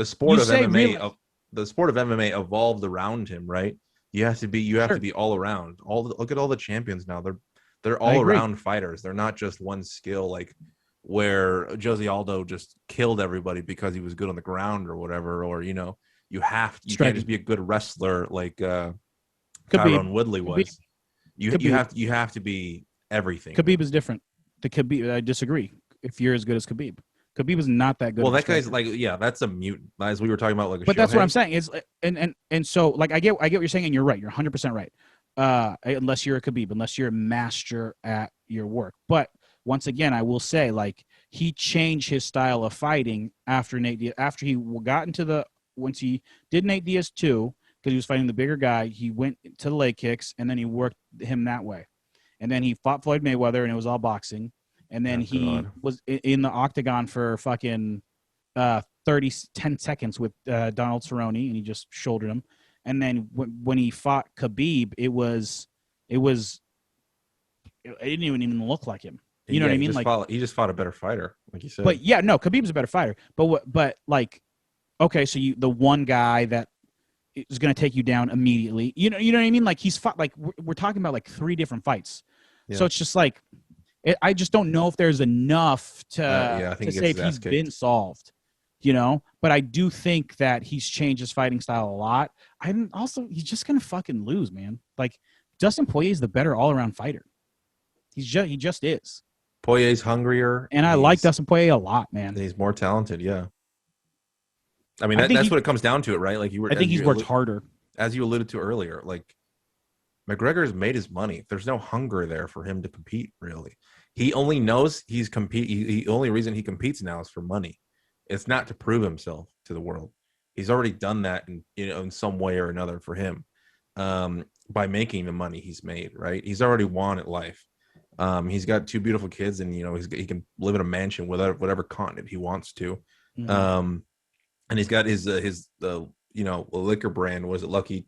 sport of MMA the sport of MMA evolved around him, right? You have to be all around. Look at all the champions now. They're all around fighters. They're not just one skill like where Jose Aldo just killed everybody because he was good on the ground or whatever, or you can't just be a good wrestler like Tyron Woodley was. You have to be everything. Khabib is different. I disagree. If you're as good as Khabib is not that good. Well, that guy's that's a mutant. As we were talking about, but that's what I'm saying is, and so like I get what you're saying, and you're right. You're 100% right. Unless you're a Khabib, unless you're a master at your work. But once again, I will say like he changed his style of fighting after Nate Diaz. After he got into once he did Nate Diaz 2. Because he was fighting the bigger guy, he went to the leg kicks, and then he worked him that way. And then he fought Floyd Mayweather, and it was all boxing. And then was in the octagon for fucking 10 seconds with Donald Cerrone, and he just shouldered him. And then when he fought Khabib, it didn't even look like him. You know what I mean? He just fought a better fighter, like you said. But yeah, no, Khabib's a better fighter. But like, okay, so the one guy that is going to take you down immediately. You know what I mean? Like he's fought, like we're talking about like 3 different fights. Yeah. So it's just like, I just don't know if there's enough to say if he's been solved, but I do think that he's changed his fighting style a lot. He's just going to fucking lose, man. Like Dustin Poirier is the better all around fighter. He just is. Poirier's hungrier. And I like Dustin Poirier a lot, man. He's more talented. Yeah. I mean, that's what it comes down to, it, right? Like I think he's worked harder, as you alluded to earlier. Like McGregor's made his money. There's no hunger there for him to compete. Really, he only knows he's The only reason he competes now is for money. It's not to prove himself to the world. He's already done that, in some way or another for him, by making the money he's made. Right? He's already won at life. He's got 2 beautiful kids, and he can live in a mansion whatever continent he wants to. Mm-hmm. And he's got his liquor brand. Was it Lucky?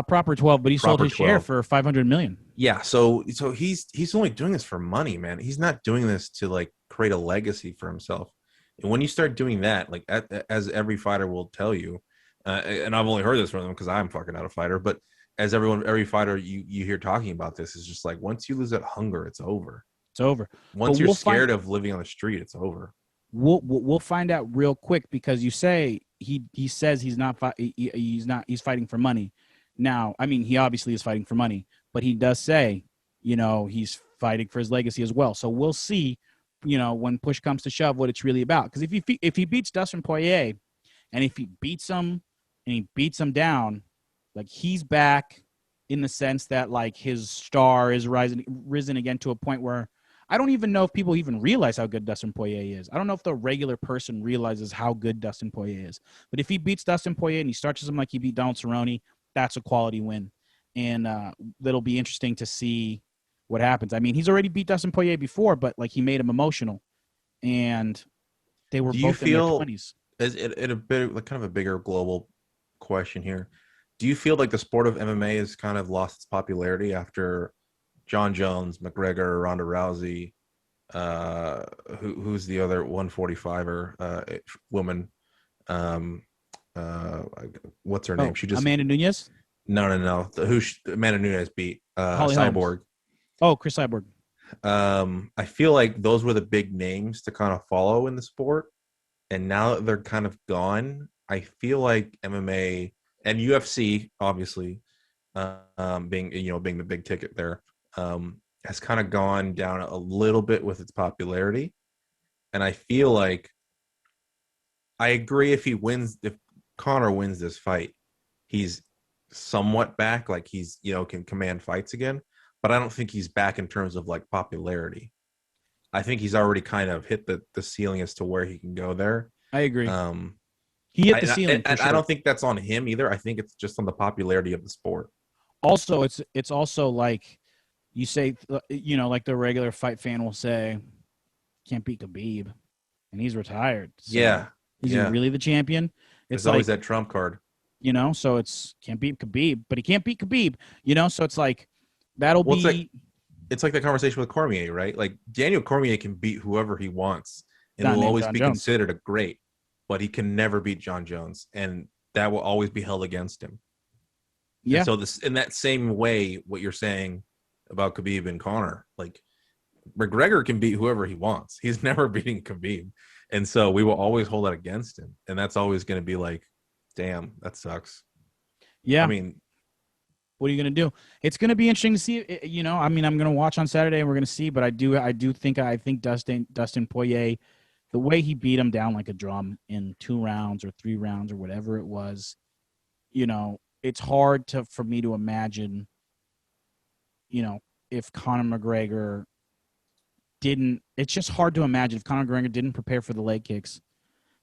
Proper 12, but he sold his share for $500 million. Yeah, so he's only doing this for money, man. He's not doing this to like create a legacy for himself. And when you start doing that, like as every fighter will tell you, and I've only heard this from them because I'm fucking not a fighter, but as every fighter you hear talking about this is just like once you lose that hunger, it's over. It's over. Once you're scared of living on the street, it's over. We'll find out real quick because you say he says he's fighting for money. Now, I mean, he obviously is fighting for money, but he does say, he's fighting for his legacy as well. So we'll see, when push comes to shove, what it's really about. Because if he beats Dustin Poirier, and if he beats him and he beats him down, like, he's back in the sense that, like, his star is risen again to a point where I don't even know if people even realize how good Dustin Poirier is. I don't know if the regular person realizes how good Dustin Poirier is. But if he beats Dustin Poirier and he starches him like he beat Donald Cerrone, that's a quality win. And that'll be interesting to see what happens. I mean, he's already beat Dustin Poirier before, but, like, he made him emotional. And they were both in their 20s. Is it a bit like kind of a bigger global question here? Do you feel like the sport of MMA has kind of lost its popularity after John Jones, McGregor, Ronda Rousey, who's the other 145er woman? What's her name? She just Amanda Nunes. No. Amanda Nunes beat Cyborg. Holmes. Oh, Chris Cyborg. I feel like those were the big names to kind of follow in the sport, and now that they're kind of gone, I feel like MMA and UFC, obviously, being the big ticket there, has kind of gone down a little bit with its popularity. And I feel like I agree if Conor wins this fight, he's somewhat back, like he's, can command fights again, but I don't think he's back in terms of, like, popularity. I think he's already kind of hit the ceiling as to where he can go there. I agree. He hit the ceiling. And I don't think that's on him either. I think it's just on the popularity of the sport. Also, it's also like you say, like the regular fight fan will say, can't beat Khabib, and he's retired. So yeah. Is he really the champion? There's always that trump card. So it's can't beat Khabib, but he can't beat Khabib, so it's like that'll be. It's like the conversation with Cormier, right? Like, Daniel Cormier can beat whoever he wants and will always be considered a great, but he can never beat John Jones, and that will always be held against him. Yeah. And so this, in that same way, what you're saying about Khabib and Conor, like, McGregor can beat whoever he wants. He's never beating Khabib. And so we will always hold that against him. And that's always going to be like, damn, that sucks. Yeah. I mean, what are you going to do? It's going to be interesting to see, I'm going to watch on Saturday and we're going to see, but I think Dustin Poirier, the way he beat him down like a drum in 2 rounds or 3 rounds or whatever it was, it's hard for me to imagine, if Conor McGregor it's just hard to imagine if Conor McGregor didn't prepare for the leg kicks,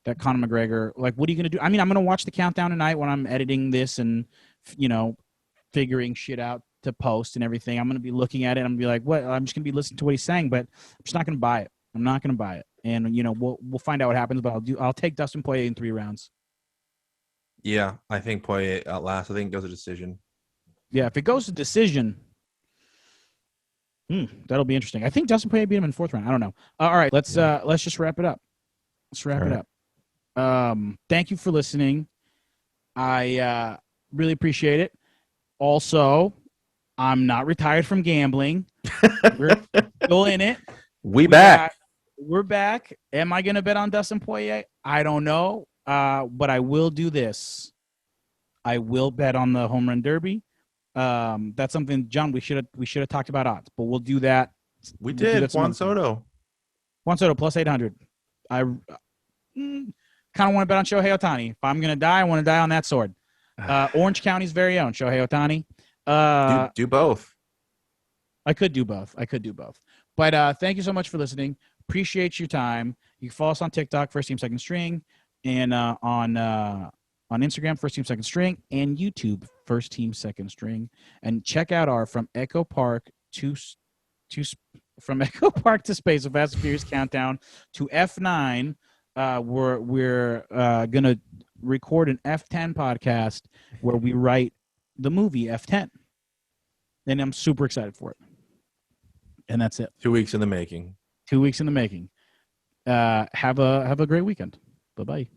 that Conor McGregor, like, what are you going to do? I mean, I'm going to watch the countdown tonight when I'm editing this and, figuring shit out to post and everything. I'm going to be looking at it and I'm going to be like, what? I'm just going to be listening to what he's saying, but I'm just not going to buy it. I'm not going to buy it. And, we'll find out what happens, but I'll take Dustin Poirier in 3 rounds. Yeah, I think Poirier outlasts. I think it goes to decision. Yeah, if it goes to decision, that'll be interesting. I think Dustin Poirier beat him in the 4th round. I don't know. All right, let's just wrap it up. Let's wrap it up. Thank you for listening. I really appreciate it. Also, I'm not retired from gambling. We're still in it. We're back. We're back. Am I going to bet on Dustin Poirier? I don't know. But I will do this. I will bet on the home run derby. That's something, John, we should have talked about odds, but we'll do that. We did. Juan Soto plus 800. I kind of want to bet on Shohei Ohtani. If I'm going to die, I want to die on that sword. Orange County's very own Shohei Ohtani. Do both. I could do both. But thank you so much for listening. Appreciate your time. You can follow us on TikTok, First Team Second String, and on Instagram, First Team Second String, and YouTube, First Team Second String. And check out our From Echo Park to Space, a Fast and Furious countdown to F9. We're gonna record an F10 podcast where we write the movie F10, and I'm super excited for it. And that's it. 2 weeks in the making. 2 weeks in the making. Have a great weekend. Bye-bye.